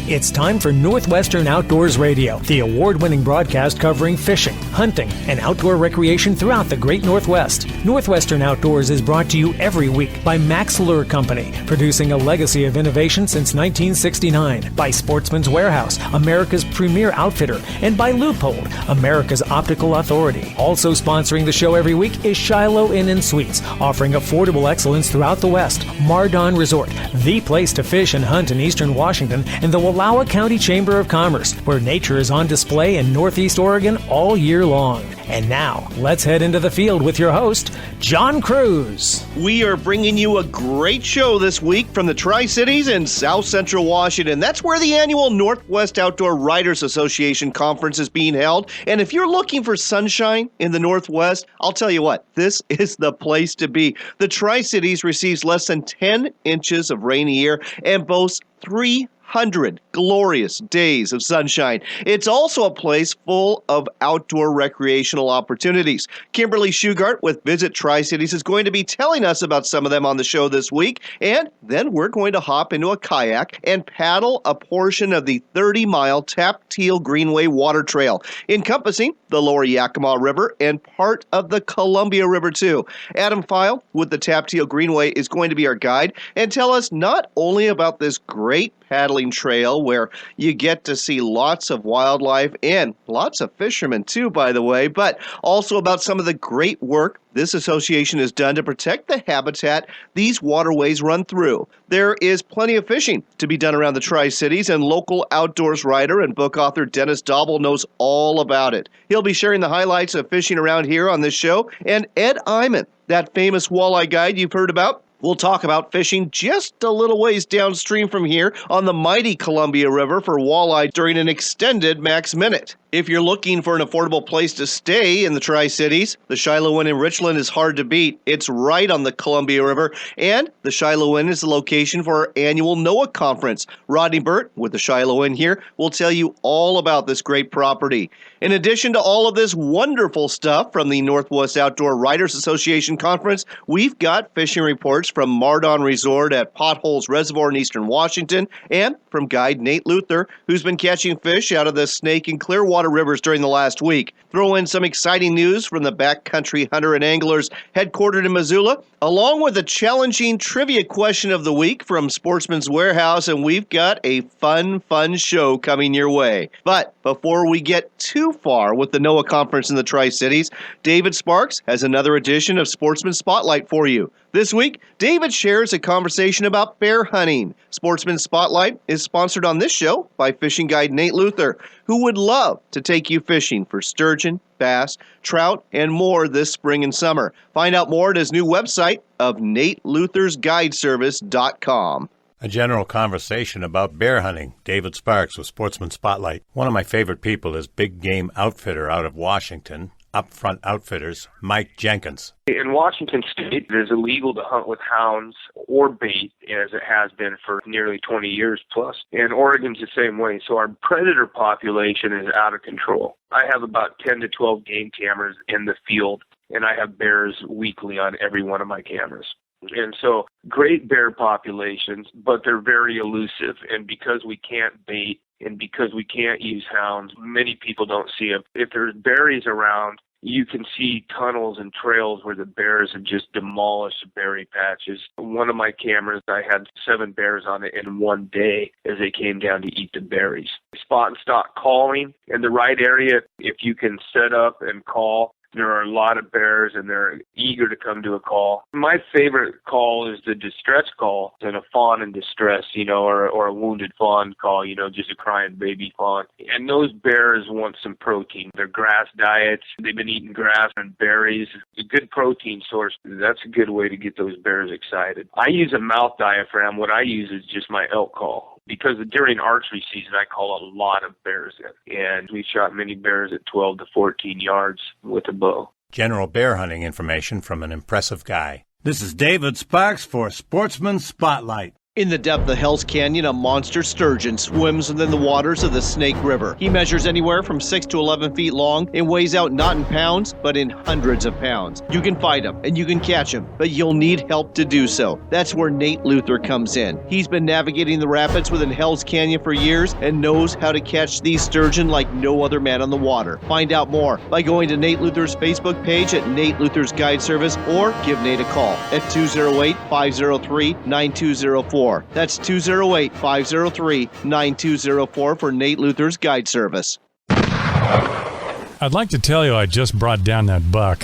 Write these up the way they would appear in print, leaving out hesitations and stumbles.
It's time for Northwestern Outdoors Radio, the award-winning broadcast covering fishing, hunting, and outdoor recreation throughout the great Northwest. Northwestern Outdoors is brought to you every week by Max Lure Company, producing a legacy of innovation since 1969, by Sportsman's Warehouse, America's premier outfitter, and by Loophole, America's optical authority. Also sponsoring the show every week is Shiloh Inn and Suites, offering affordable excellence throughout the West. Mardon Resort, the place to fish and hunt in eastern Washington, and the Wallowa County Chamber of Commerce, where nature is on display in Northeast Oregon all year long. And now, let's head into the field with your host, John Cruz. We are bringing you a great show this week from the Tri-Cities in South Central Washington. That's where the annual Northwest Outdoor Writers Association Conference is being held. And if you're looking for sunshine in the Northwest, I'll tell you what, this is the place to be. The Tri-Cities receives less than 10 inches of rain a year and boasts 300 glorious days of sunshine. It's also a place full of outdoor recreational opportunities. Kimberly Shugart with Visit Tri-Cities is going to be telling us about some of them on the show this week, and then we're going to hop into a kayak and paddle a portion of the 30-mile Tap Teal Greenway Water Trail, encompassing the Lower Yakima River and part of the Columbia River, too. Adam File with the Tap Teal Greenway is going to be our guide and tell us not only about this great paddling trail where you get to see lots of wildlife and lots of fishermen too, by the way, but also about some of the great work this association has done to protect the habitat these waterways run through. There is plenty of fishing to be done around the Tri-Cities, and local outdoors writer and book author Dennis Dobble knows all about it. He'll be sharing the highlights of fishing around here on this show, and Ed Iman, that famous walleye guide you've heard about, we'll talk about fishing just a little ways downstream from here on the mighty Columbia River for walleye during an extended Max Minute. If you're looking for an affordable place to stay in the Tri-Cities, the Shiloh Inn in Richland is hard to beat. It's right on the Columbia River, and the Shiloh Inn is the location for our annual NOAA conference. Rodney Burt with the Shiloh Inn here will tell you all about this great property. In addition to all of this wonderful stuff from the Northwest Outdoor Writers Association Conference, we've got fishing reports from Mardon Resort at Potholes Reservoir in eastern Washington, and from guide Nate Luther, who's been catching fish out of the Snake and Clearwater rivers during the last week. Throw in some exciting news from the backcountry hunter and anglers headquartered in Missoula, along with a challenging trivia question of the week from Sportsman's Warehouse, and we've got a fun show coming your way. But before we get too far with the NOAA conference in the Tri-Cities, David Sparks has another edition of Sportsman Spotlight for you. This week, David shares a conversation about bear hunting. Sportsman Spotlight is sponsored on this show by fishing guide Nate Luther, who would love to take you fishing for sturgeon, bass, trout, and more this spring and summer. Find out more at his new website of NateLuthersGuideservice.com. A general conversation about bear hunting. David Sparks with Sportsman Spotlight. One of my favorite people is big game outfitter out of Washington, Upfront Outfitters, Mike Jenkins. In Washington State, it is illegal to hunt with hounds or bait, as it has been for nearly 20 years plus. And Oregon's the same way. So our predator population is out of control. I have about 10 to 12 game cameras in the field, and I have bears weekly on every one of my cameras. And so great bear populations, but they're very elusive. And because we can't bait and because we can't use hounds, many people don't see them. If there's berries around, you can see tunnels and trails where the bears have just demolished berry patches. One of my cameras, I had 7 bears on it in one day as they came down to eat the berries. Spot and stock calling in the right area, if you can set up and call, there are a lot of bears, and they're eager to come to a call. My favorite call is the distress call, and a fawn in distress, or a wounded fawn call, just a crying baby fawn. And those bears want some protein. They're grass diets. They've been eating grass and berries. A good protein source. That's a good way to get those bears excited. I use a mouth diaphragm. What I use is just my elk call. Because during archery season, I call a lot of bears in. And we shot many bears at 12 to 14 yards with a bow. General bear hunting information from an impressive guy. This is David Sparks for Sportsman Spotlight. In the depth of Hell's Canyon, a monster sturgeon swims within the waters of the Snake River. He measures anywhere from 6 to 11 feet long and weighs out not in pounds, but in hundreds of pounds. You can fight him and you can catch him, but you'll need help to do so. That's where Nate Luther comes in. He's been navigating the rapids within Hell's Canyon for years and knows how to catch these sturgeon like no other man on the water. Find out more by going to Nate Luther's Facebook page at Nate Luther's Guide Service or give Nate a call at 208-503-9204. That's 208-503-9204 for Nate Luther's Guide Service. I'd like to tell you I just brought down that buck,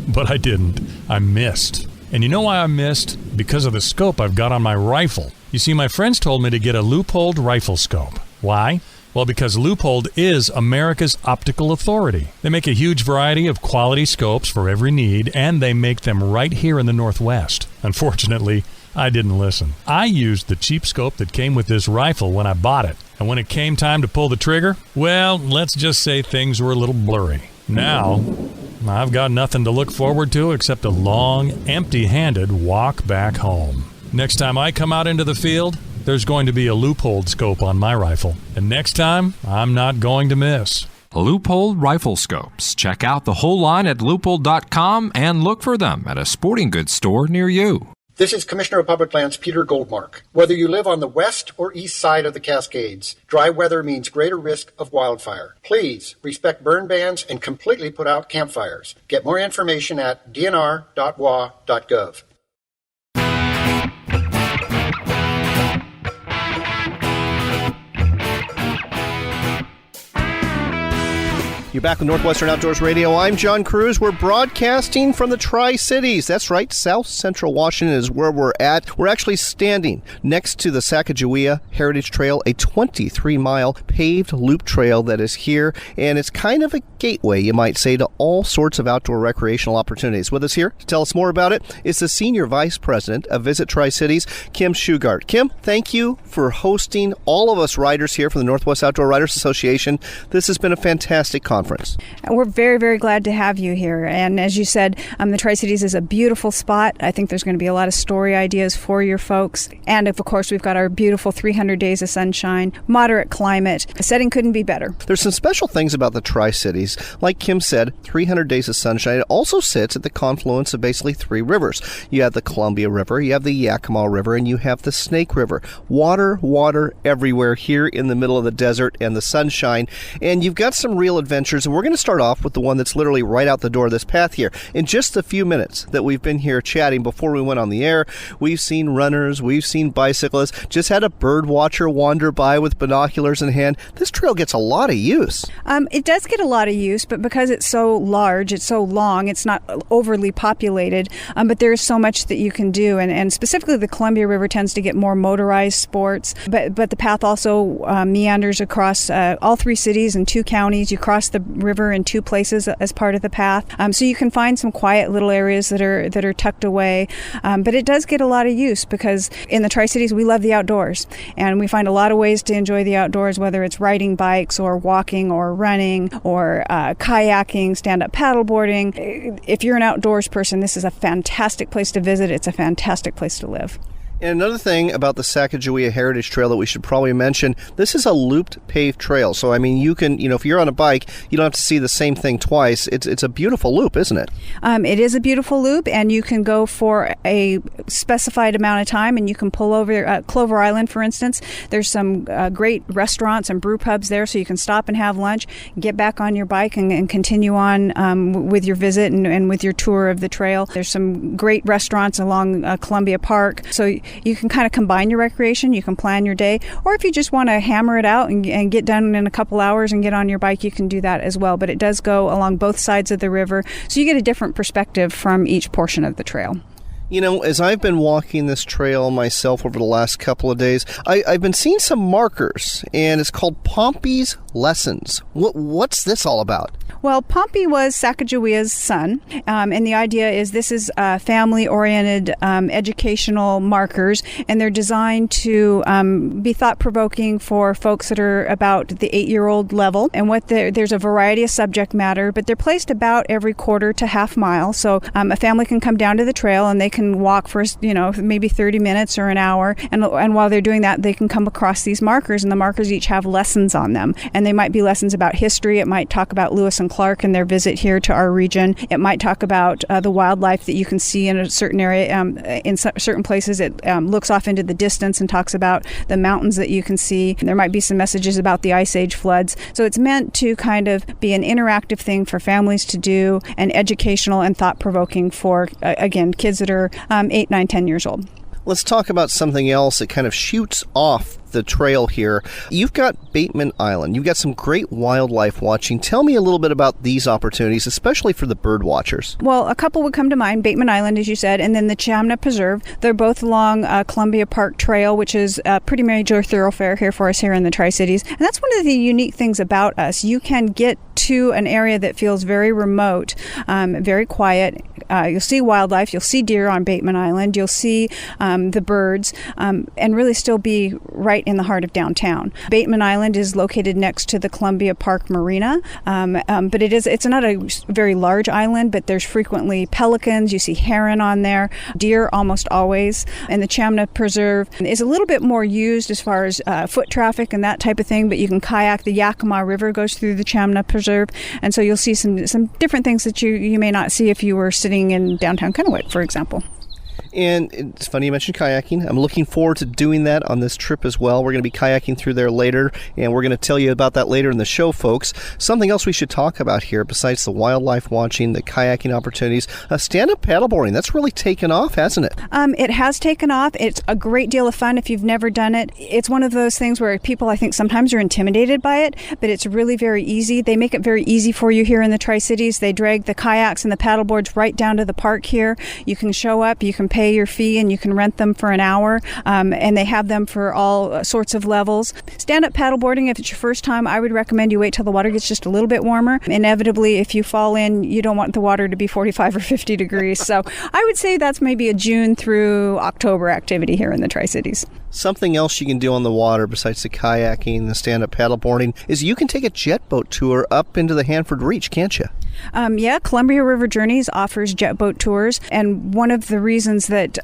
but I didn't. I missed. And you know why I missed? Because of the scope I've got on my rifle. You see, my friends told me to get a Leupold rifle scope. Why? Well, because Leupold is America's optical authority. They make a huge variety of quality scopes for every need, and they make them right here in the Northwest. Unfortunately, I didn't listen. I used the cheap scope that came with this rifle when I bought it. And when it came time to pull the trigger, well, let's just say things were a little blurry. Now, I've got nothing to look forward to except a long, empty-handed walk back home. Next time I come out into the field, there's going to be a Leupold scope on my rifle. And next time, I'm not going to miss. Leupold rifle scopes. Check out the whole line at leupold.com and look for them at a sporting goods store near you. This is Commissioner of Public Lands Peter Goldmark. Whether you live on the west or east side of the Cascades, dry weather means greater risk of wildfire. Please respect burn bans and completely put out campfires. Get more information at dnr.wa.gov. You're back with Northwestern Outdoors Radio. I'm John Cruz. We're broadcasting from the Tri-Cities. That's right, South Central Washington is where we're at. We're actually standing next to the Sacagawea Heritage Trail, a 23-mile paved loop trail that is here, and it's kind of a gateway, you might say, to all sorts of outdoor recreational opportunities. With us here to tell us more about it is the Senior Vice President of Visit Tri-Cities, Kim Shugart. Kim, thank you for hosting all of us riders here from the Northwest Outdoor Riders Association. This has been a fantastic conference. We're very, very glad to have you here. And as you said, the Tri-Cities is a beautiful spot. I think there's going to be a lot of story ideas for your folks. And of course, we've got our beautiful 300 days of sunshine, moderate climate. The setting couldn't be better. There's some special things about the Tri-Cities. Like Kim said, 300 days of sunshine. It also sits at the confluence of basically three rivers. You have the Columbia River, you have the Yakima River, and you have the Snake River. Water, water everywhere here in the middle of the desert and the sunshine. And you've got some real adventures. And we're going to start off with the one that's literally right out the door of this path here. In just the few minutes that we've been here chatting before we went on the air, we've seen runners, we've seen bicyclists, just had a bird watcher wander by with binoculars in hand. This trail gets a lot of use. It does get a lot of use, but because it's so large, it's so long, it's not overly populated, but there's so much that you can do. And specifically the Columbia River tends to get more motorized sports, but the path also meanders across all three cities and two counties. You cross the river in two places as part of the path, so you can find some quiet little areas that are tucked away, but it does get a lot of use because in the Tri-Cities we love the outdoors, and we find a lot of ways to enjoy the outdoors, whether it's riding bikes or walking or running or kayaking, stand-up paddleboarding. If you're an outdoors person, this is a fantastic place to visit. It's a fantastic place to live. And another thing about the Sacagawea Heritage Trail that we should probably mention, this is a looped paved trail. So, I mean, you can, if you're on a bike, you don't have to see the same thing twice. It's a beautiful loop, isn't it? It is a beautiful loop, and you can go for a specified amount of time, and you can pull over Clover Island, for instance. There's some great restaurants and brew pubs there, so you can stop and have lunch, get back on your bike, and continue on with your visit and with your tour of the trail. There's some great restaurants along Columbia Park, so you can kind of combine your recreation, you can plan your day, or if you just want to hammer it out and get done in a couple hours and get on your bike, you can do that as well. But it does go along both sides of the river, so you get a different perspective from each portion of the trail. As I've been walking this trail myself over the last couple of days, I've been seeing some markers, and it's called Pompey's lessons. What's this all about? Well, Pompey was Sacagawea's son, and the idea is this is family-oriented educational markers, and they're designed to be thought-provoking for folks that are about the 8-year-old level. And there's a variety of subject matter, but they're placed about every quarter to half mile. So a family can come down to the trail and they can walk for maybe 30 minutes or an hour, and while they're doing that, they can come across these markers, and the markers each have lessons on them, and they might be lessons about history. It might talk about Lewis and Clark and their visit here to our region. It might talk about the wildlife that you can see in a certain area. In certain places, it looks off into the distance and talks about the mountains that you can see. There might be some messages about the Ice Age floods. So it's meant to kind of be an interactive thing for families to do, and educational and thought-provoking for, again, kids that are 8, 9, 10 years old. Let's talk about something else that kind of shoots off the trail here. You've got Bateman Island. You've got some great wildlife watching. Tell me a little bit about these opportunities, especially for the bird watchers. Well, a couple would come to mind, Bateman Island, as you said, and then the Chamna Preserve. They're both along Columbia Park Trail, which is a pretty major thoroughfare here for us here in the Tri-Cities. And that's one of the unique things about us. You can get to an area that feels very remote, very quiet. You'll see wildlife. You'll see deer on Bateman Island. You'll see the birds, and really still be right in the heart of downtown. Bateman Island is located next to the Columbia Park Marina, but it's not a very large island, but there's frequently pelicans. You see heron on there, deer almost always. And the Chamna Preserve is a little bit more used as far as foot traffic and that type of thing, but you can kayak. The Yakima River goes through the Chamna Preserve, and so you'll see some different things that you may not see if you were sitting in downtown Kennewick, for example. And it's funny you mentioned kayaking. I'm looking forward to doing that on this trip as well. We're going to be kayaking through there later, and we're going to tell you about that later in the show, folks. Something else we should talk about here, besides the wildlife watching, the kayaking opportunities, stand-up paddleboarding. That's really taken off, hasn't it? It has taken off. It's a great deal of fun if you've never done it. It's one of those things where people, I think, sometimes are intimidated by it, but it's really very easy. They make it very easy for you here in the Tri-Cities. They drag the kayaks and the paddleboards right down to the park here. You can show up, you can pay your fee, and you can rent them for an hour, and they have them for all sorts of levels. Stand-up paddleboarding, if it's your first time, I would recommend you wait till the water gets just a little bit warmer. Inevitably, if you fall in, you don't want the water to be 45 or 50 degrees. So I would say that's maybe a June through October activity here in the Tri-Cities. Something else you can do on the water besides the kayaking, the stand-up paddleboarding, is you can take a jet boat tour up into the Hanford Reach, can't you? Yeah, Columbia River Journeys offers jet boat tours, and one of the reasons that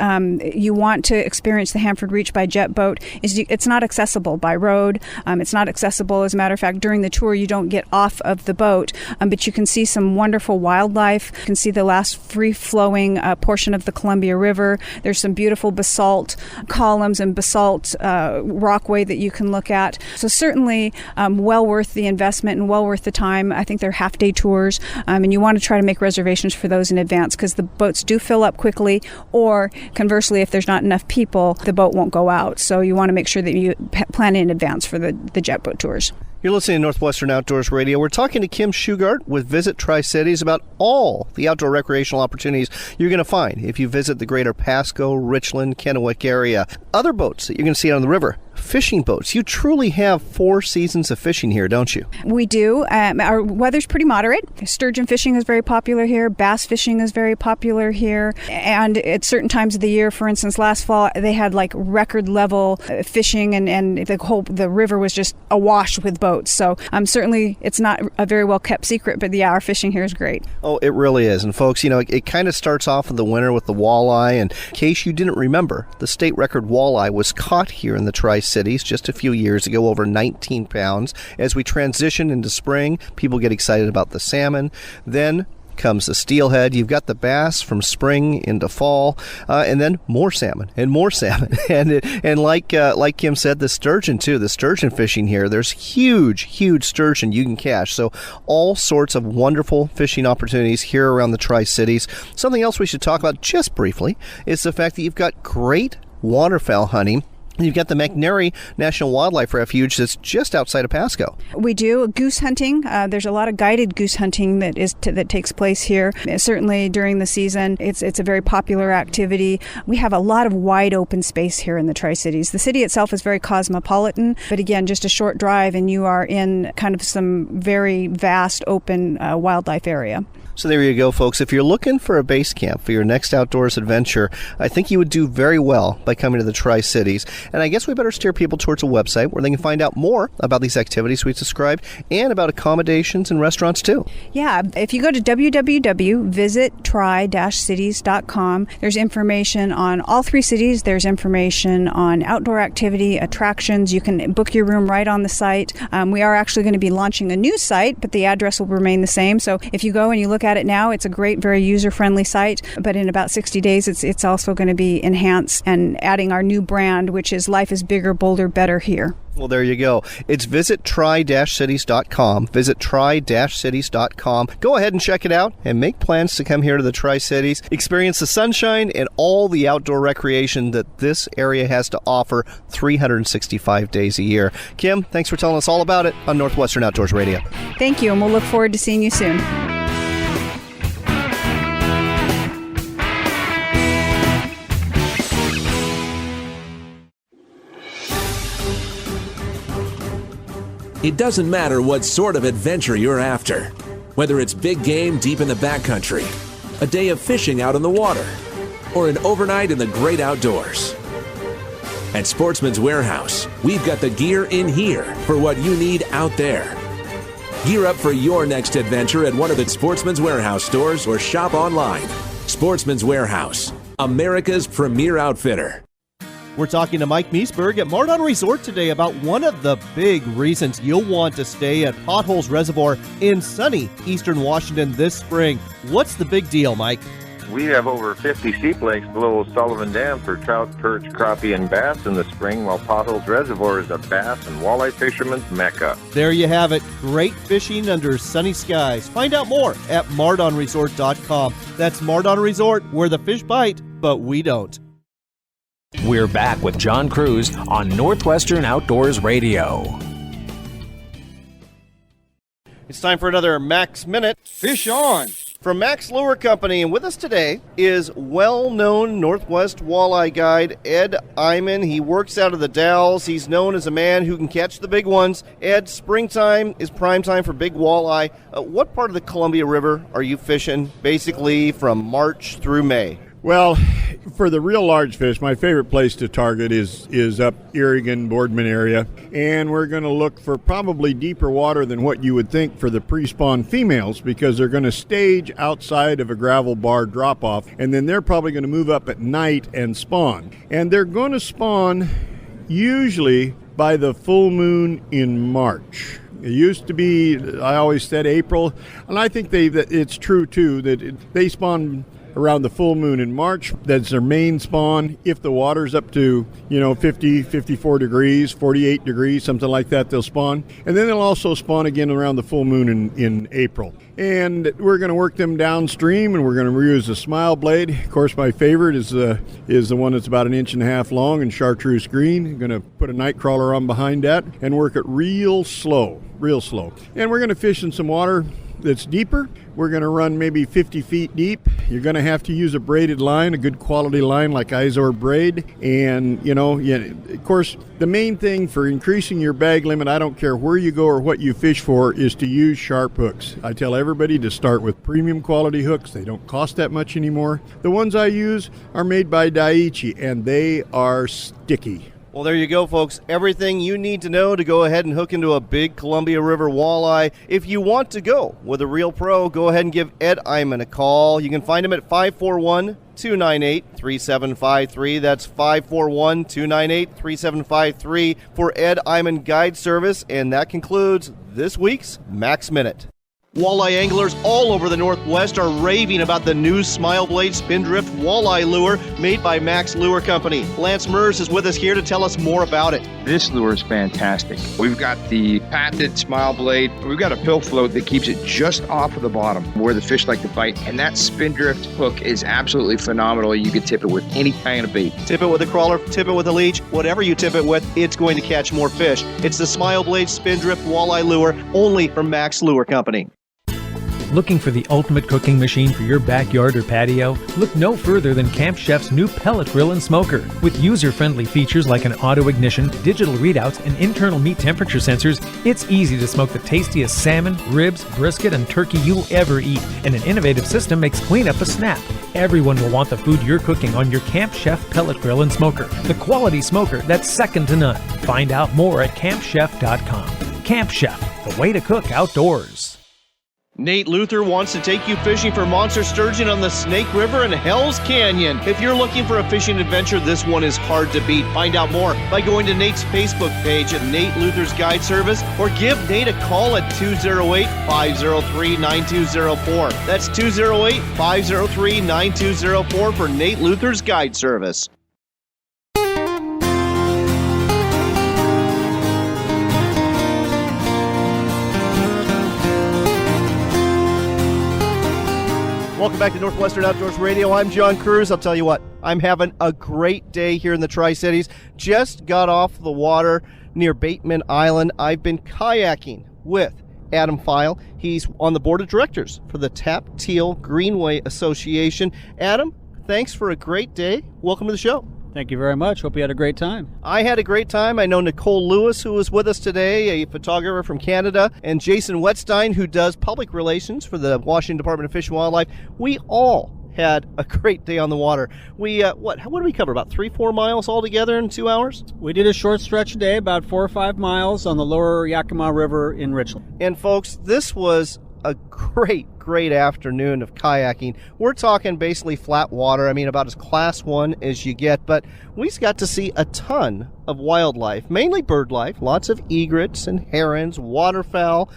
you want to experience the Hanford Reach by jet boat is it's not accessible by road. It's not accessible. As a matter of fact, during the tour, you don't get off of the boat, but you can see some wonderful wildlife. You can see the last free-flowing portion of the Columbia River. There's some beautiful basalt columns and basalt rockway that you can look at. So certainly well worth the investment and well worth the time. I think they're half-day tours, and you want to try to make reservations for those in advance because the boats do fill up quickly, or conversely, if there's not enough people, the boat won't go out. So you want to make sure that you plan in advance for the jet boat tours. You're listening to Northwestern Outdoors Radio. We're talking to Kim Shugart with Visit Tri-Cities about all the outdoor recreational opportunities you're going to find if you visit the greater Pasco, Richland, Kennewick area. Other boats that you're going to see on the river. Fishing boats. You truly have 4 seasons of fishing here, don't you? We do. Our weather's pretty moderate. Sturgeon fishing is very popular here. Bass fishing is very popular here. And at certain times of the year, for instance, last fall, they had like record level fishing, and the river was just awash with boats. So certainly it's not a very well kept secret, but yeah, our fishing here is great. Oh, it really is. And folks, it kind of starts off in the winter with the walleye. And in case you didn't remember, the state record walleye was caught here in the Tri-Cities just a few years ago, over 19 pounds. As we transition into spring, people get excited about the salmon. Then comes the steelhead. You've got the bass from spring into fall, and then more salmon and more salmon. and like Kim said, the sturgeon too. The sturgeon fishing here, there's huge sturgeon you can catch. So all sorts of wonderful fishing opportunities here around the Tri-Cities. Something else we should talk about just briefly is the fact that you've got great waterfowl hunting You've got the McNairy National Wildlife Refuge that's just outside of Pasco. We do goose hunting. There's a lot of guided goose hunting that takes place here. Certainly during the season, it's a very popular activity. We have a lot of wide open space here in the Tri-Cities. The city itself is very cosmopolitan, but again, just a short drive and you are in kind of some very vast open wildlife area. So there you go, folks. If you're looking for a base camp for your next outdoors adventure, I think you would do very well by coming to the Tri-Cities. And I guess we better steer people towards a website where they can find out more about these activities we described and about accommodations and restaurants, too. Yeah, if you go to www.visittri-cities.com, there's information on all 3 cities. There's information on outdoor activity, attractions. You can book your room right on the site. We are actually going to be launching a new site, but the address will remain the same. So if you go and you look at it now, it's a great, very user-friendly site, but in about 60 days, it's also going to be enhanced and adding our new brand, which is Life is Bigger, Bolder, Better Here. Well, there you go. It's visittri-cities.com. Visittri-cities.com. Go ahead and check it out and make plans to come here to the Tri-Cities. Experience the sunshine and all the outdoor recreation that this area has to offer 365 days a year. Kim, thanks for telling us all about it on Northwestern Outdoors Radio. Thank you, and we'll look forward to seeing you soon. It doesn't matter what sort of adventure you're after, whether it's big game deep in the backcountry, a day of fishing out on the water, or an overnight in the great outdoors. At Sportsman's Warehouse, we've got the gear in here for what you need out there. Gear up for your next adventure at one of the Sportsman's Warehouse stores or shop online. Sportsman's Warehouse, America's premier outfitter. We're talking to Mike Meisberg at Mardon Resort today about one of the big reasons you'll want to stay at Potholes Reservoir in sunny Eastern Washington this spring. What's the big deal, Mike? We have over 50 steep lakes below Sullivan Dam for trout, perch, crappie, and bass in the spring, while Potholes Reservoir is a bass and walleye fisherman's mecca. There you have it. Great fishing under sunny skies. Find out more at MardonResort.com. That's Mardon Resort, where the fish bite, but we don't. We're back with John Cruz on Northwestern Outdoors Radio. It's time for another Max Minute. Fish on! From Max Lure Company, and with us today is well-known Northwest walleye guide Ed Iman. He works out of the Dalles. He's known as a man who can catch the big ones. Ed, springtime is prime time for big walleye. What part of the Columbia River are you fishing, basically from March through May? Well, for the real large fish, my favorite place to target is up Irrigan, Boardman area, and we're going to look for probably deeper water than what you would think for the pre-spawn females, because they're going to stage outside of a gravel bar drop-off, and then they're probably going to move up at night and spawn. And they're going to spawn usually by the full moon in March. It used to be, I always said April, and I think it's true too, that they spawn around the full moon in March. That's their main spawn. If the water's up to, 50, 54 degrees, 48 degrees, something like that, they'll spawn. And then they'll also spawn again around the full moon in April. And we're going to work them downstream, and we're going to reuse the smile blade. Of course, my favorite is the one that's about 1.5 inches long and chartreuse green. I'm going to put a night crawler on behind that and work it real slow. And we're going to fish in some water that's deeper. We're going to run maybe 50 feet deep. You're going to have to use a braided line, a good quality line like Izor braid. And, of course, the main thing for increasing your bag limit, I don't care where you go or what you fish for, is to use sharp hooks. I tell everybody to start with premium quality hooks. They don't cost that much anymore. The ones I use are made by Daiichi, and they are sticky. Well, there you go, folks. Everything you need to know to go ahead and hook into a big Columbia River walleye. If you want to go with a real pro, go ahead and give Ed Iman a call. You can find him at 541-298-3753. That's 541-298-3753 for Ed Iman Guide Service. And that concludes this week's Max Minute. Walleye anglers all over the Northwest are raving about the new Smile Blade Spindrift Walleye Lure made by Max Lure Company. Lance Mers is with us here to tell us more about it. This lure is fantastic. We've got the patented Smile Blade. We've got a pill float that keeps it just off of the bottom where the fish like to bite. And that Spindrift hook is absolutely phenomenal. You can tip it with any kind of bait. Tip it with a crawler, tip it with a leech, whatever you tip it with, it's going to catch more fish. It's the Smile Blade Spindrift Walleye Lure, only from Max Lure Company. Looking for the ultimate cooking machine for your backyard or patio? Look no further than Camp Chef's new pellet grill and smoker. With user-friendly features like an auto ignition, digital readouts, and internal meat temperature sensors, it's easy to smoke the tastiest salmon, ribs, brisket, and turkey you'll ever eat. And an innovative system makes cleanup a snap. Everyone will want the food you're cooking on your Camp Chef pellet grill and smoker. The quality smoker that's second to none. Find out more at campchef.com. Camp Chef, the way to cook outdoors. Nate Luther wants to take you fishing for monster sturgeon on the Snake River and Hell's Canyon. If you're looking for a fishing adventure, this one is hard to beat. Find out more by going to Nate's Facebook page at Nate Luther's Guide Service or give Nate a call at 208-503-9204. That's 208-503-9204 for Nate Luther's Guide Service. Welcome back to Northwestern Outdoors Radio. I'm John Cruz. I'll tell you what, I'm having a great day here in the Tri-Cities. Just got off the water near Bateman Island. I've been kayaking with Adam File. He's on the board of directors for the Tap Teal Greenway Association. Adam, thanks for a great day. Welcome to the show. Thank you very much. Hope you had a great time. I had a great time. I know Nicole Lewis, who was with us today, a photographer from Canada, and Jason Wetstein, who does public relations for the Washington Department of Fish and Wildlife. We all had a great day on the water. We what did we cover? About 3-4 miles altogether in 2 hours? We did a short stretch day, about 4 or 5 miles on the lower Yakima River in Richland. And folks, this was a great afternoon of kayaking. We're talking basically flat water. I mean, about as class 1 as you get, but we got to see a ton of wildlife, mainly bird life, lots of egrets and herons, waterfowl,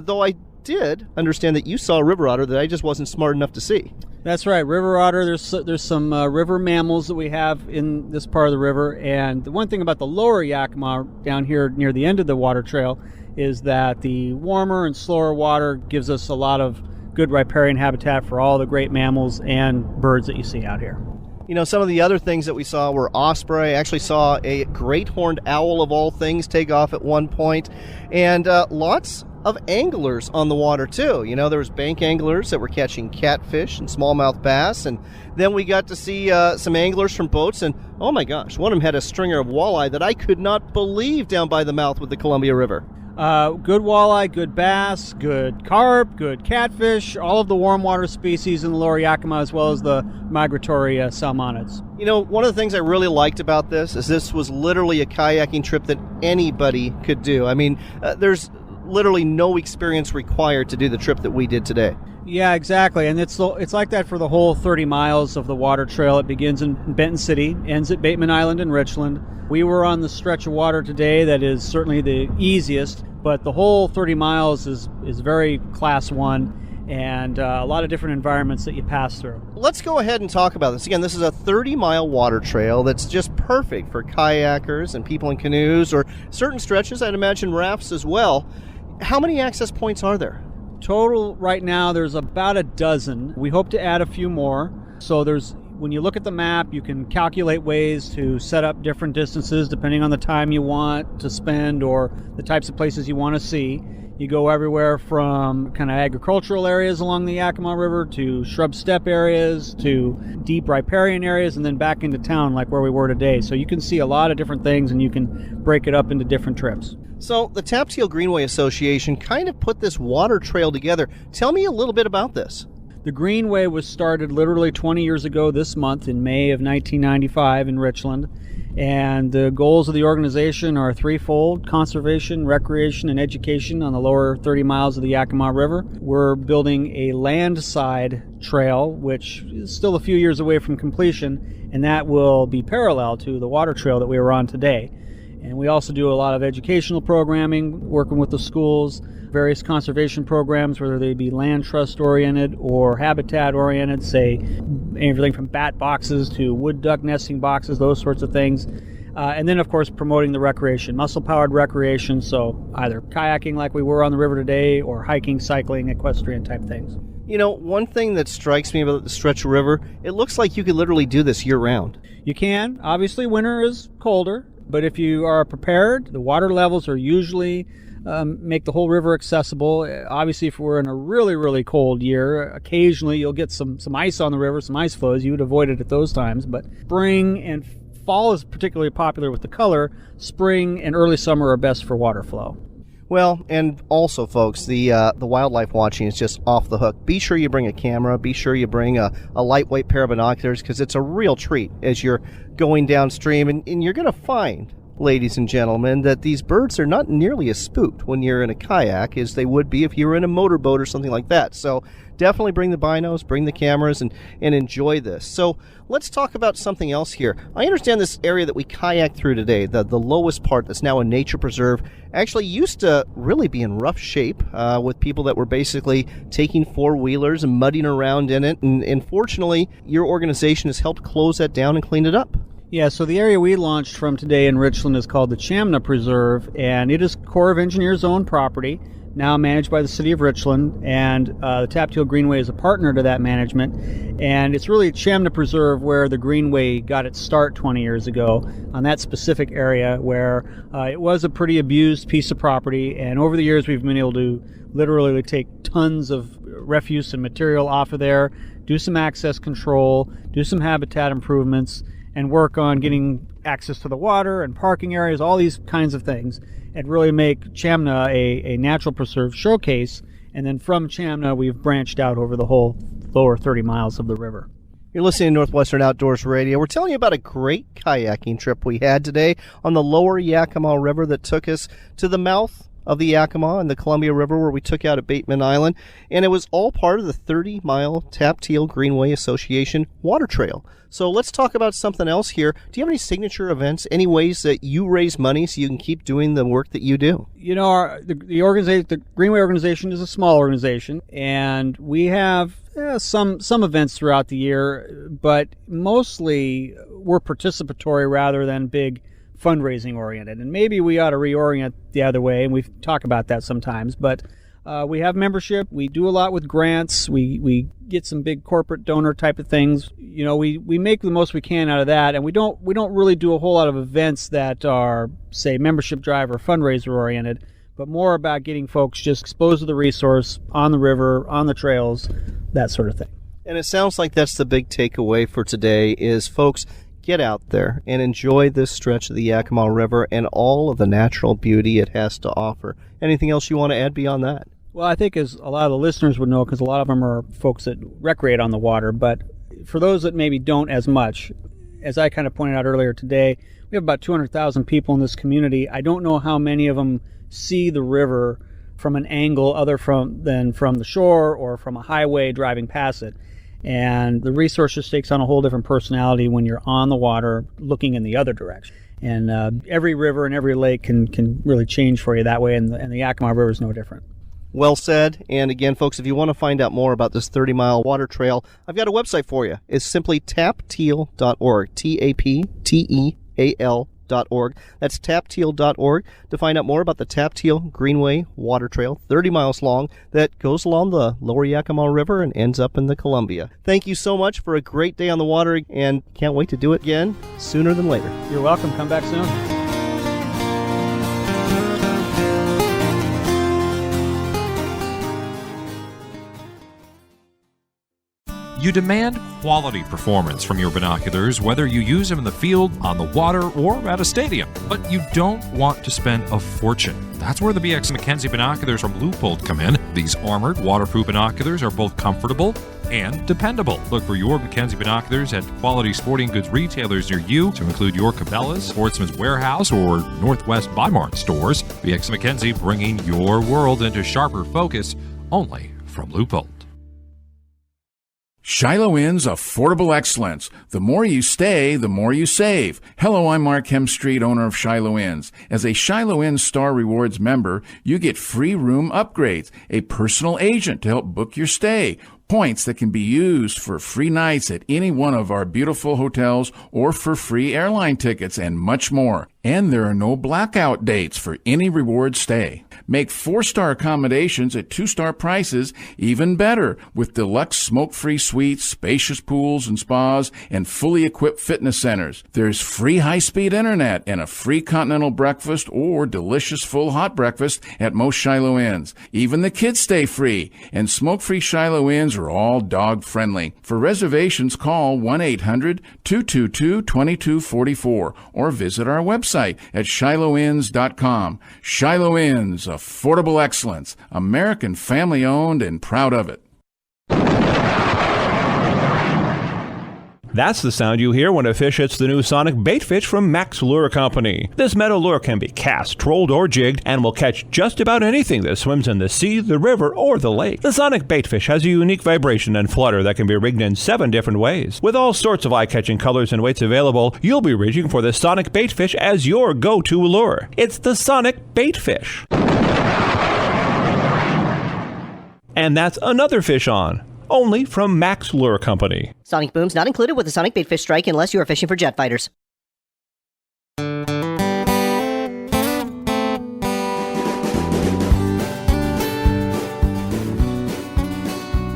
though I did understand that you saw a river otter that I just wasn't smart enough to see. That's right, river otter. There's some river mammals that we have in this part of the river, and the one thing about the lower Yakima down here near the end of the water trail is that the warmer and slower water gives us a lot of good riparian habitat for all the great mammals and birds that you see out here. You know, some of the other things that we saw were osprey. I actually saw a great horned owl of all things take off at one point, and lots of anglers on the water too. You know, there was bank anglers that were catching catfish and smallmouth bass, and then we got to see some anglers from boats, and oh my gosh, one of them had a stringer of walleye that I could not believe down by the mouth with the Columbia River. Good walleye, good bass, good carp, good catfish, all of the warm water species in the lower Yakima, as well as the migratory salmonids. You know, one of the things I really liked about this is this was literally a kayaking trip that anybody could do. I mean, there's literally no experience required to do the trip that we did today. Yeah, exactly, and it's like that for the whole 30 miles of the water trail. It begins in Benton City, ends at Bateman Island in Richland. We were on the stretch of water today that is certainly the easiest, but the whole 30 miles is very class 1, and a lot of different environments that you pass through. Let's go ahead and talk about this. Again, this is a 30-mile water trail that's just perfect for kayakers and people in canoes, or certain stretches, I'd imagine rafts as well. How many access points are there? Total right now, there's about a dozen. We hope to add a few more. So when you look at the map, you can calculate ways to set up different distances depending on the time you want to spend or the types of places you want to see. You go everywhere from kind of agricultural areas along the Yakima River to shrub steppe areas to deep riparian areas and then back into town like where we were today. So you can see a lot of different things and you can break it up into different trips. So the Tap Teal Greenway Association kind of put this water trail together. Tell me a little bit about this. The Greenway was started literally 20 years ago this month in May of 1995 in Richland. And the goals of the organization are threefold: conservation, recreation, and education on the lower 30 miles of the Yakima River. We're building a landside trail, which is still a few years away from completion, and that will be parallel to the water trail that we were on today. And we also do a lot of educational programming, working with the schools, various conservation programs, whether they be land trust oriented or habitat oriented, say everything from bat boxes to wood duck nesting boxes, those sorts of things. And then, of course, promoting the recreation, muscle-powered recreation, so either kayaking like we were on the river today or hiking, cycling, equestrian type things. You know, one thing that strikes me about the Stretch River, it looks like you could literally do this year-round. You can. Obviously, winter is colder, but if you are prepared, the water levels are usually make the whole river accessible. Obviously, if we're in a really, really cold year, occasionally you'll get some ice on the river, some ice flows. You would avoid it at those times, but spring and fall is particularly popular with the color. Spring and early summer are best for water flow. Well, and also, folks, the wildlife watching is just off the hook. Be sure you bring a camera. Be sure you bring a lightweight pair of binoculars, because it's a real treat as you're going downstream. And you're going to find, ladies and gentlemen, that these birds are not nearly as spooked when you're in a kayak as they would be if you were in a motorboat or something like that. So definitely bring the binos, bring the cameras, and enjoy this. So let's talk about something else here. I understand this area that we kayaked through today, the lowest part that's now a nature preserve, actually used to really be in rough shape with people that were basically taking four-wheelers and mudding around in it. And fortunately, your organization has helped close that down and clean it up. Yeah, so the area we launched from today in Richland is called the Chamna Preserve, and it is Corps of Engineers' owned property, now managed by the City of Richland, and the Tapteel Greenway is a partner to that management. And it's really Chamna Preserve where the Greenway got its start 20 years ago, on that specific area where it was a pretty abused piece of property, and over the years we've been able to literally take tons of refuse and material off of there, do some access control, do some habitat improvements, and work on getting access to the water and parking areas, all these kinds of things, and really make Chamna a natural preserve showcase. And then from Chamna, we've branched out over the whole lower 30 miles of the river. You're listening to Northwestern Outdoors Radio. We're telling you about a great kayaking trip we had today on the lower Yakima River that took us to the mouth of the Yakima and the Columbia River, where we took out at Bateman Island, and it was all part of the 30-mile Tapteel Greenway Association water trail. So let's talk about something else here. Do you have any signature events, any ways that you raise money so you can keep doing the work that you do? You know, the Greenway organization is a small organization, and we have some events throughout the year, but mostly we're participatory rather than big fundraising oriented, and maybe we ought to reorient the other way, and we talk about that sometimes. But we have membership. We do a lot with grants. We get some big corporate donor type of things. You know, we make the most we can out of that, and we don't really do a whole lot of events that are, say, membership drive or fundraiser oriented, but more about getting folks just exposed to the resource on the river, on the trails, that sort of thing. And it sounds like that's the big takeaway for today is, folks, get out there and enjoy this stretch of the Yakima River and all of the natural beauty it has to offer. Anything else you want to add beyond that? Well, I think as a lot of the listeners would know, because a lot of them are folks that recreate on the water, but for those that maybe don't as much, as I kind of pointed out earlier today, we have about 200,000 people in this community. I don't know how many of them see the river from an angle other than from the shore or from a highway driving past it. And the resource just takes on a whole different personality when you're on the water looking in the other direction. And every river and every lake can really change for you that way, and the Yakima River is no different. Well said. And again, folks, if you want to find out more about this 30-mile water trail, I've got a website for you. It's simply tapteel.org, TAPTEAL.org. That's tapteel.org to find out more about the Tapteel Greenway Water Trail, 30 miles long, that goes along the lower Yakima River and ends up in the Columbia. Thank you so much for a great day on the water, and can't wait to do it again sooner than later. You're welcome. Come back soon. You demand quality performance from your binoculars, whether you use them in the field, on the water, or at a stadium. But you don't want to spend a fortune. That's where the BX Mackenzie binoculars from Leupold come in. These armored, waterproof binoculars are both comfortable and dependable. Look for your Mackenzie binoculars at quality sporting goods retailers near you, to include your Cabela's, Sportsman's Warehouse, or Northwest Bi-Mart stores. BX Mackenzie, bringing your world into sharper focus, only from Leupold. Shiloh Inn's affordable excellence. The more you stay, the more you save. Hello, I'm Mark Hemstreet, owner of Shiloh Inns. As a Shiloh Inn Star Rewards member, you get free room upgrades, a personal agent to help book your stay, points that can be used for free nights at any one of our beautiful hotels or for free airline tickets and much more. And there are no blackout dates for any reward stay. Make 4-star accommodations at 2-star prices even better with deluxe smoke-free suites, spacious pools and spas, and fully equipped fitness centers. There's free high-speed internet and a free continental breakfast or delicious full hot breakfast at most Shiloh Inns. Even the kids stay free, and smoke-free Shiloh Inns are all dog-friendly. For reservations, call 1-800-222-2244 or visit our website at shilohinns.com. Shiloh Inns, affordable excellence, American family-owned and proud of it. That's the sound you hear when a fish hits the new Sonic bait fish from Max Lure Company. This metal lure can be cast, trolled, or jigged and will catch just about anything that swims in the sea, the river, or the lake. The Sonic bait fish has a unique vibration and flutter that can be rigged in 7 different ways. With all sorts of eye-catching colors and weights available, you'll be reaching for the Sonic bait fish as your go-to lure. It's the Sonic bait fish. And that's another fish on. Only from Max Lure Company. Sonic booms not included with the Sonic baitfish strike unless you are fishing for jet fighters.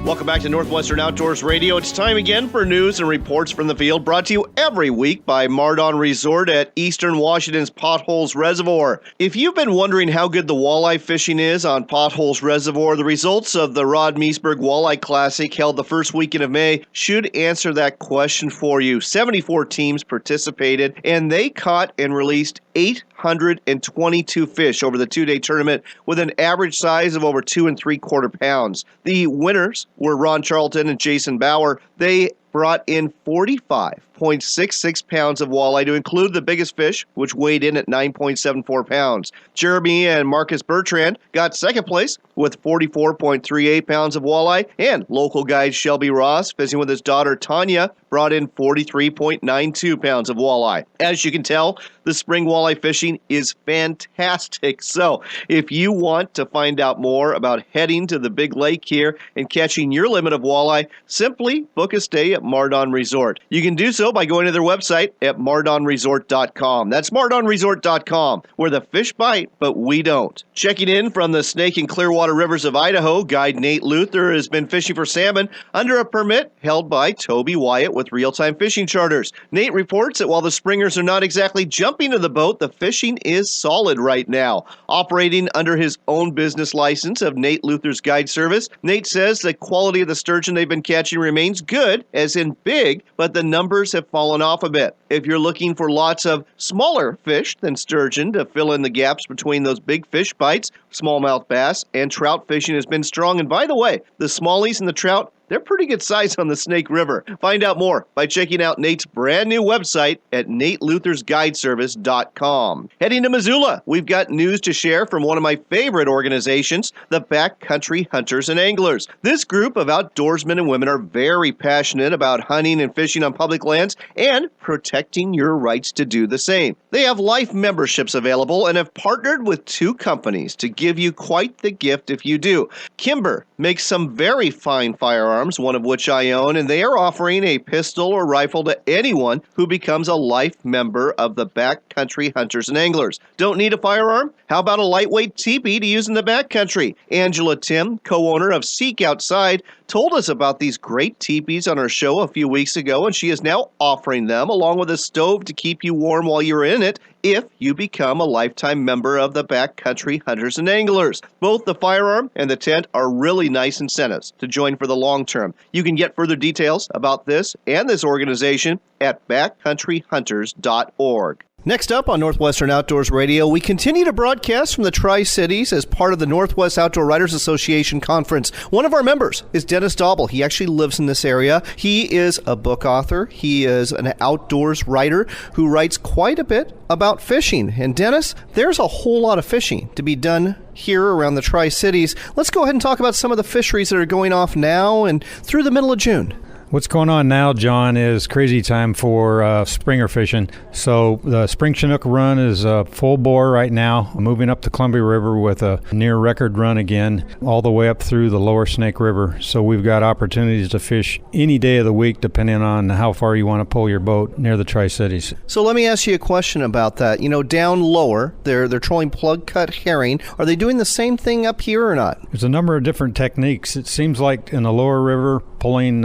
Welcome back to Northwestern Outdoors Radio. It's time again for news and reports from the field, brought to you every week by Mardon Resort at Eastern Washington's Potholes Reservoir. If you've been wondering how good the walleye fishing is on Potholes Reservoir, the results of the Rod Meesburg Walleye Classic held the first weekend of May should answer that question for you. 74 teams participated, and they caught and released 822 fish over the 2-day tournament with an average size of over 2 3/4 pounds. The winners were Ron Charlton and Jason Bauer. They brought in 45.66 pounds of walleye to include the biggest fish, which weighed in at 9.74 pounds. Jeremy and Marcus Bertrand got second place with 44.38 pounds of walleye, and local guide Shelby Ross, fishing with his daughter Tanya, brought in 43.92 pounds of walleye. As you can tell, the spring walleye fishing is fantastic. So if you want to find out more about heading to the big lake here and catching your limit of walleye, simply book a stay at Mardon Resort. You can do so by going to their website at mardonresort.com. That's mardonresort.com, where the fish bite, but we don't. Checking in from the Snake and Clearwater Rivers of Idaho, guide Nate Luther has been fishing for salmon under a permit held by Toby Wyatt with Real-Time Fishing Charters. Nate reports that while the springers are not exactly jumping to the boat, the fishing is solid right now. Operating under his own business license of Nate Luther's Guide Service, Nate says the quality of the sturgeon they've been catching remains good, as in big, but the numbers have fallen off a bit. If you're looking for lots of smaller fish than sturgeon to fill in the gaps between those big fish bites, smallmouth bass and trout fishing has been strong. And by the way, the smallies and the trout, they're pretty good size on the Snake River. Find out more by checking out Nate's brand new website at nateluthersguideservice.com. Heading to Missoula, we've got news to share from one of my favorite organizations, the Backcountry Hunters and Anglers. This group of outdoorsmen and women are very passionate about hunting and fishing on public lands and protecting your rights to do the same. They have life memberships available and have partnered with 2 companies to give you quite the gift if you do. Kimber makes some very fine firearms, one of which I own, and they are offering a pistol or rifle to anyone who becomes a life member of the Backcountry Hunters and Anglers. Don't need a firearm? How about a lightweight teepee to use in the backcountry? Angela Tim, co-owner of Seek Outside, told us about these great teepees on our show a few weeks ago, and she is now offering them along with a stove to keep you warm while you're in it if you become a lifetime member of the Backcountry Hunters and Anglers. Both the firearm and the tent are really nice incentives to join for the long term. You can get further details about this and this organization at backcountryhunters.org. Next up on Northwestern Outdoors Radio, we continue to broadcast from the Tri-Cities as part of the Northwest Outdoor Writers Association Conference. One of our members is Dennis Daubel. He actually lives in this area. He is a book author. He is an outdoors writer who writes quite a bit about fishing. And Dennis, there's a whole lot of fishing to be done here around the Tri-Cities. Let's go ahead and talk about some of the fisheries that are going off now and through the middle of June. What's going on now, John, is crazy time for springer fishing. So the Spring Chinook run is full bore right now, moving up the Columbia River with a near record run again, all the way up through the lower Snake River. So we've got opportunities to fish any day of the week, depending on how far you want to pull your boat near the Tri-Cities. So let me ask you a question about that. You know, down lower, they're trolling plug cut herring. Are they doing the same thing up here or not? There's a number of different techniques. It seems like in the lower river, pulling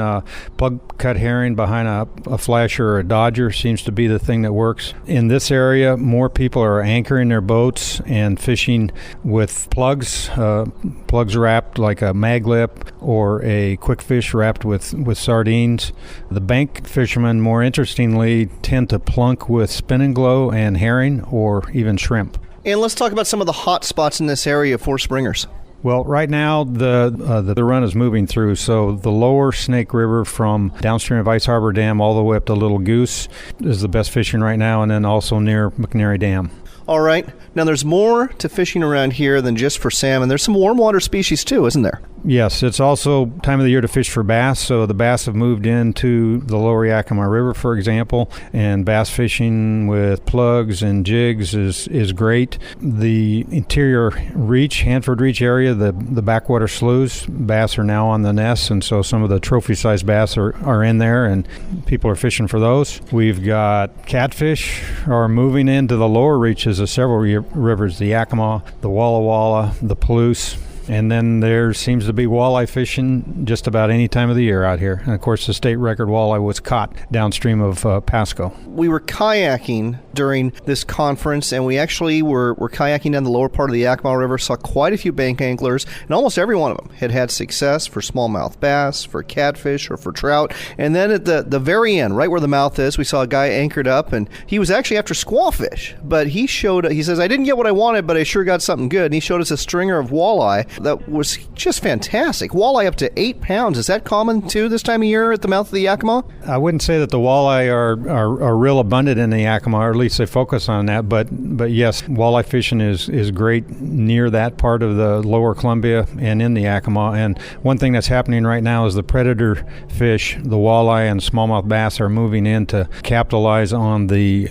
plug cut herring behind a flasher or a dodger seems to be the thing that works. In this area, more people are anchoring their boats and fishing with plugs wrapped like a mag lip or a quick fish wrapped with sardines. The bank fishermen, more interestingly, tend to plunk with spin and glow and herring or even shrimp. And let's talk about some of the hot spots in this area for springers. Well, right now the run is moving through, so the lower Snake River from downstream of Ice Harbor Dam all the way up to Little Goose is the best fishing right now, and then also near McNary Dam. All right. Now, there's more to fishing around here than just for salmon. There's some warm water species too, isn't there? Yes, it's also time of the year to fish for bass. So the bass have moved into the lower Yakima River, for example, and bass fishing with plugs and jigs is great. The interior reach, Hanford Reach area, the backwater sloughs, bass are now on the nests, and so some of the trophy-sized bass are in there, and people are fishing for those. We've got catfish are moving into the lower reaches of several rivers, the Yakima, the Walla Walla, the Palouse. And then there seems to be walleye fishing just about any time of the year out here. And, of course, the state record walleye was caught downstream of Pasco. We were kayaking during this conference, and we actually were kayaking down the lower part of the Yakima River, saw quite a few bank anglers, and almost every one of them had success for smallmouth bass, for catfish, or for trout. And then at the very end, right where the mouth is, we saw a guy anchored up, and he was actually after squawfish. But he says, I didn't get what I wanted, but I sure got something good. And he showed us a stringer of walleye that was just fantastic. Walleye up to 8 pounds. Is that common, too, this time of year at the mouth of the Yakima? I wouldn't say that the walleye are real abundant in the Yakima, or at least they focus on that. But yes, walleye fishing is great near that part of the lower Columbia and in the Yakima. And one thing that's happening right now is the predator fish, the walleye and smallmouth bass, are moving in to capitalize on the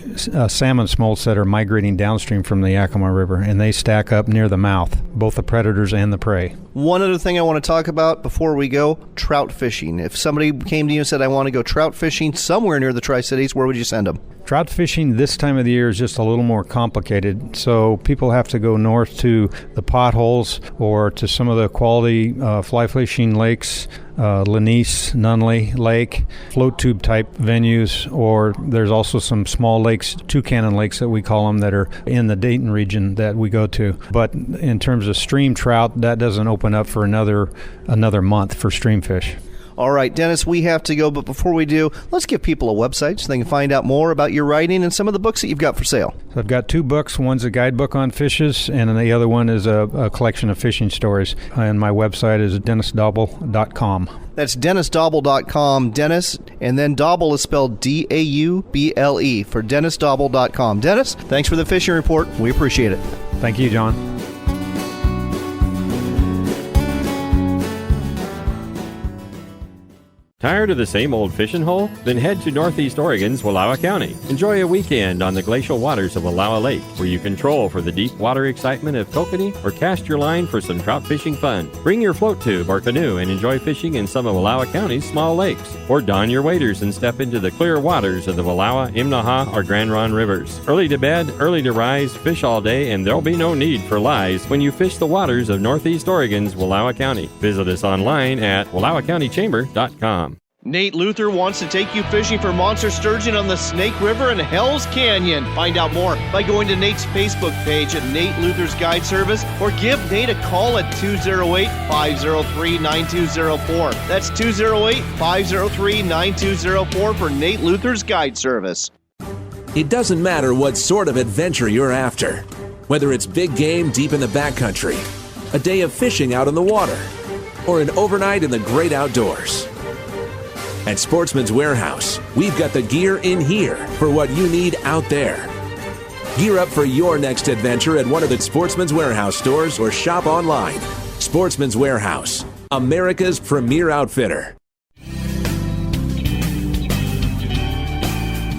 salmon smolts that are migrating downstream from the Yakima River, and they stack up near the mouth, both the predators and the prey. One other thing I want to talk about before we go, trout fishing. If somebody came to you and said, I want to go trout fishing somewhere near the Tri-Cities, where would you send them? Trout fishing this time of the year is just a little more complicated, so people have to go north to the potholes or to some of the quality fly fishing lakes, Lanice, Nunley Lake, float tube type venues, or there's also some small lakes, two cannon lakes that we call them, that are in the Dayton region that we go to. But in terms of stream trout, that doesn't open up for another month for stream fish. All right, Dennis, we have to go, but before we do, let's give people a website so they can find out more about your writing and some of the books that you've got for sale. So I've got 2 books. One's a guidebook on fishes, and the other one is a collection of fishing stories. And my website is DennisDauble.com. That's DennisDauble.com. Dennis, and then Dauble is spelled D-A-U-B-L-E for DennisDauble.com. Dennis, thanks for the fishing report. We appreciate it. Thank you, John. Tired of the same old fishing hole? Then head to Northeast Oregon's Wallowa County. Enjoy a weekend on the glacial waters of Wallowa Lake, where you can troll for the deep water excitement of kokanee or cast your line for some trout fishing fun. Bring your float tube or canoe and enjoy fishing in some of Wallowa County's small lakes. Or don your waders and step into the clear waters of the Wallowa, Imnaha, or Grand Ronde rivers. Early to bed, early to rise, fish all day, and there'll be no need for lies when you fish the waters of Northeast Oregon's Wallowa County. Visit us online at WallowaCountyChamber.com. Nate Luther wants to take you fishing for monster sturgeon on the Snake River and Hell's Canyon. Find out more by going to Nate's Facebook page at Nate Luther's Guide Service, or give Nate a call at 208-503-9204. That's 208-503-9204 for Nate Luther's Guide Service. It doesn't matter what sort of adventure you're after. Whether it's big game deep in the backcountry, a day of fishing out on the water, or an overnight in the great outdoors. At Sportsman's Warehouse, we've got the gear in here for what you need out there. Gear up for your next adventure at one of the Sportsman's Warehouse stores or shop online. Sportsman's Warehouse, America's premier outfitter.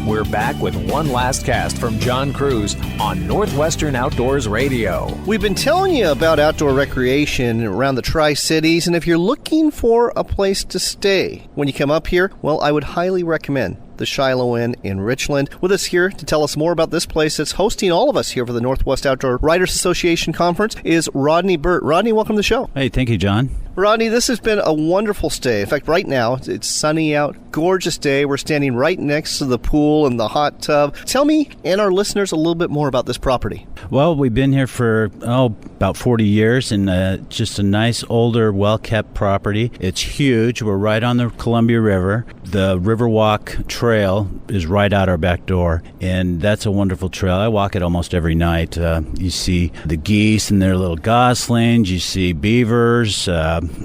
We're back with one last cast from John Cruz on Northwestern Outdoors Radio. We've been telling you about outdoor recreation around the Tri-Cities, and if you're looking for a place to stay when you come up here, well, I would highly recommend the Shiloh Inn in Richland. With us here to tell us more about this place that's hosting all of us here for the Northwest Outdoor Writers Association Conference is Rodney Burt. Rodney, welcome to the show. Hey, thank you, John. Rodney, this has been a wonderful stay. In fact, right now, it's sunny out, gorgeous day. We're standing right next to the pool and the hot tub. Tell me and our listeners a little bit more about this property. Well, we've been here for, about 40 years, and just a nice, older, well-kept property. It's huge. We're right on the Columbia River. The Riverwalk Trail is right out our back door, and that's a wonderful trail. I walk it almost every night. You see the geese and their little goslings. You see beavers,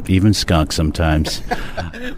even skunks sometimes.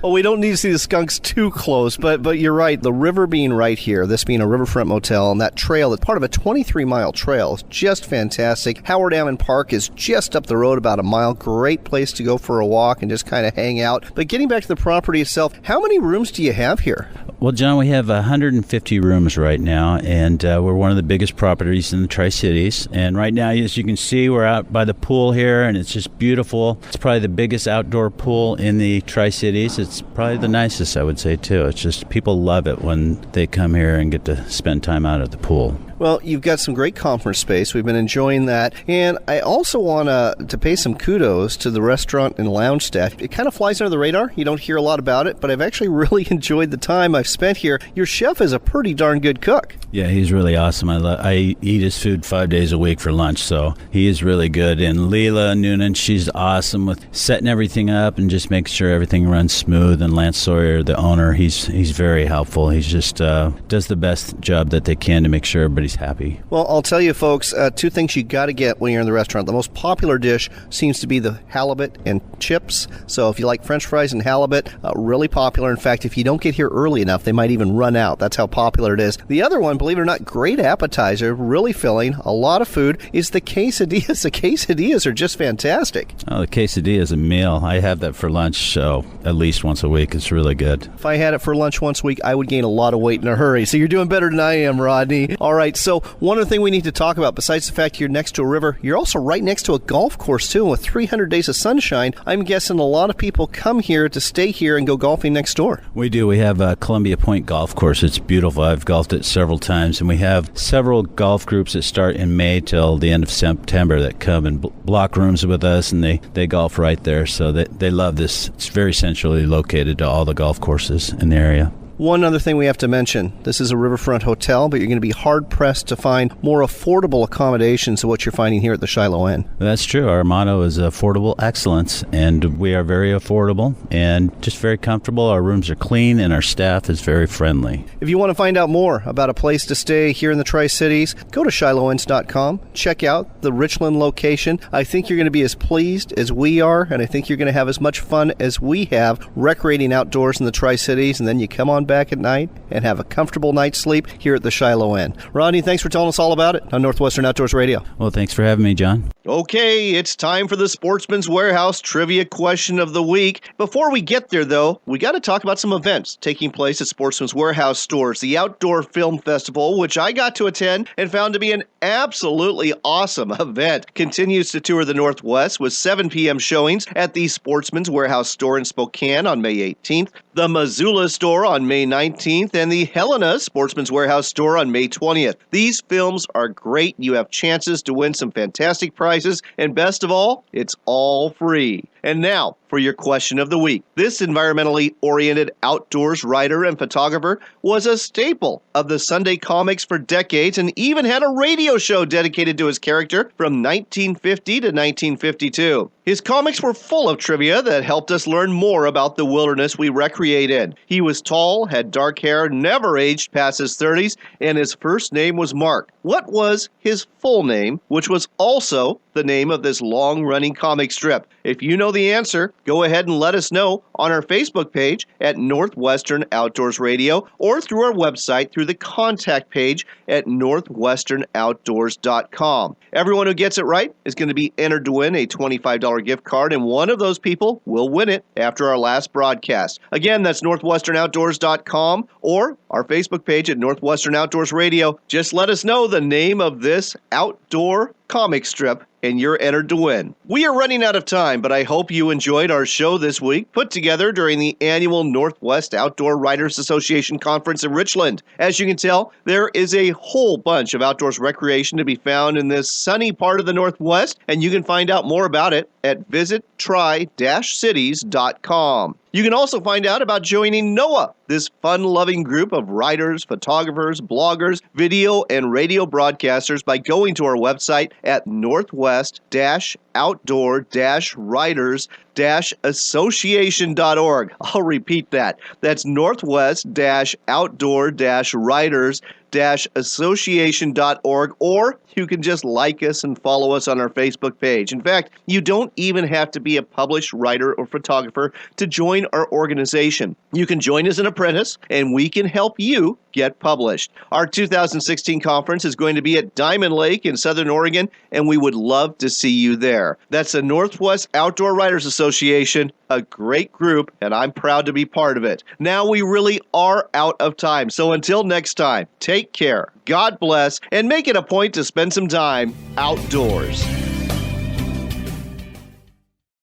Well, we don't need to see the skunks too close, but you're right. The river being right here, this being a riverfront motel, and that trail that's part of a 23-mile trail is just fantastic. Howard Ammon Park is just up the road about a mile. Great place to go for a walk and just kind of hang out. But getting back to the property itself, how many rooms do you have here? Well, John, we have 150 rooms right now, and we're one of the biggest properties in the Tri-Cities. And right now, as you can see, we're out by the pool here, and it's just beautiful. It's probably the biggest outdoor pool in the Tri-Cities. It's probably the nicest, I would say, too. It's just people love it when they come here and get to spend time out at the pool. Well, you've got some great conference space. We've been enjoying that. And I also want to pay some kudos to the restaurant and lounge staff. It kind of flies under the radar. You don't hear a lot about it, but I've actually really enjoyed the time I've spent here. Your chef is a pretty darn good cook. Yeah, he's really awesome. I eat his food 5 days a week for lunch, so he is really good. And Leela Noonan, she's awesome with setting everything up and just making sure everything runs smooth. And Lance Sawyer, the owner, he's very helpful. He's just does the best job that they can to make sure everybody's happy. Well, I'll tell you, folks, two things you got to get when you're in the restaurant. The most popular dish seems to be the halibut and chips. So if you like French fries and halibut, really popular. In fact, if you don't get here early enough, they might even run out. That's how popular it is. The other one, believe it or not, great appetizer, really filling, a lot of food, is the quesadillas. The quesadillas are just fantastic. Oh, the quesadilla is a meal. I have that for lunch, so at least once a week. It's really good. If I had it for lunch once a week, I would gain a lot of weight in a hurry. So you're doing better than I am, Rodney. All right, so one other thing we need to talk about, besides the fact you're next to a river, you're also right next to a golf course, too. And with 300 days of sunshine, I'm guessing a lot of people come here to stay here and go golfing next door. We do. We have Columbia Point Golf Course. It's beautiful. I've golfed it several times, and we have several golf groups that start in May till the end of September that come and block rooms with us, and they golf right there. So they love this. It's very centrally located to all the golf courses in the area. One other thing we have to mention, this is a riverfront hotel, but you're going to be hard-pressed to find more affordable accommodations than what you're finding here at the Shiloh Inn. That's true. Our motto is affordable excellence, and we are very affordable and just very comfortable. Our rooms are clean, and our staff is very friendly. If you want to find out more about a place to stay here in the Tri-Cities, go to ShilohInns.com. Check out the Richland location. I think you're going to be as pleased as we are, and I think you're going to have as much fun as we have recreating outdoors in the Tri-Cities, and then you come on back at night and have a comfortable night's sleep here at the Shiloh Inn. Rodney, thanks for telling us all about it on Northwestern Outdoors Radio. Well, thanks for having me, John. Okay, it's time for the Sportsman's Warehouse Trivia Question of the Week. Before we get there, though, we got to talk about some events taking place at Sportsman's Warehouse stores. The Outdoor Film Festival, which I got to attend and found to be an absolutely awesome event, continues to tour the Northwest with 7 p.m. showings at the Sportsman's Warehouse store in Spokane on May 18th, the Missoula store on May 19th, and the Helena Sportsman's Warehouse store on May 20th. These films are great. You have chances to win some fantastic prizes, and best of all, it's all free. And now, for your question of the week. This environmentally oriented outdoors writer and photographer was a staple of the Sunday comics for decades and even had a radio show dedicated to his character from 1950 to 1952. His comics were full of trivia that helped us learn more about the wilderness we recreate in. He was tall, had dark hair, never aged past his 30s, and his first name was Mark. What was his full name, which was also the name of this long-running comic strip? If you know the answer, go ahead and let us know on our Facebook page at Northwestern Outdoors Radio or through our website through the contact page at northwesternoutdoors.com. Everyone who gets it right is going to be entered to win a $25 gift card, and one of those people will win it after our last broadcast. Again, that's northwesternoutdoors.com or our Facebook page at Northwestern Outdoors Radio. Just let us know the name of this outdoor comic strip and you're entered to win. We are running out of time, but I hope you enjoyed our show this week, put together during the annual Northwest Outdoor Writers Association Conference in Richland. As you can tell, there is a whole bunch of outdoors recreation to be found in this sunny part of the Northwest, and you can find out more about it at visittry-cities.com. You can also find out about joining NOAA, this fun-loving group of writers, photographers, bloggers, video, and radio broadcasters by going to our website at northwest-outdoor-writers-association.org. I'll repeat that. That's northwest-outdoor-writers-association.org, or you can just like us and follow us on our Facebook page. In fact, you don't even have to be a published writer or photographer to join our organization. You can join as an apprentice, and we can help you get published. Our 2016 conference is going to be at Diamond Lake in Southern Oregon, and we would love to see you there. That's the Northwest Outdoor Writers Association, a great group, and I'm proud to be part of it. Now we really are out of time, so until next time, take care, God bless, and make it a point to spend some time outdoors.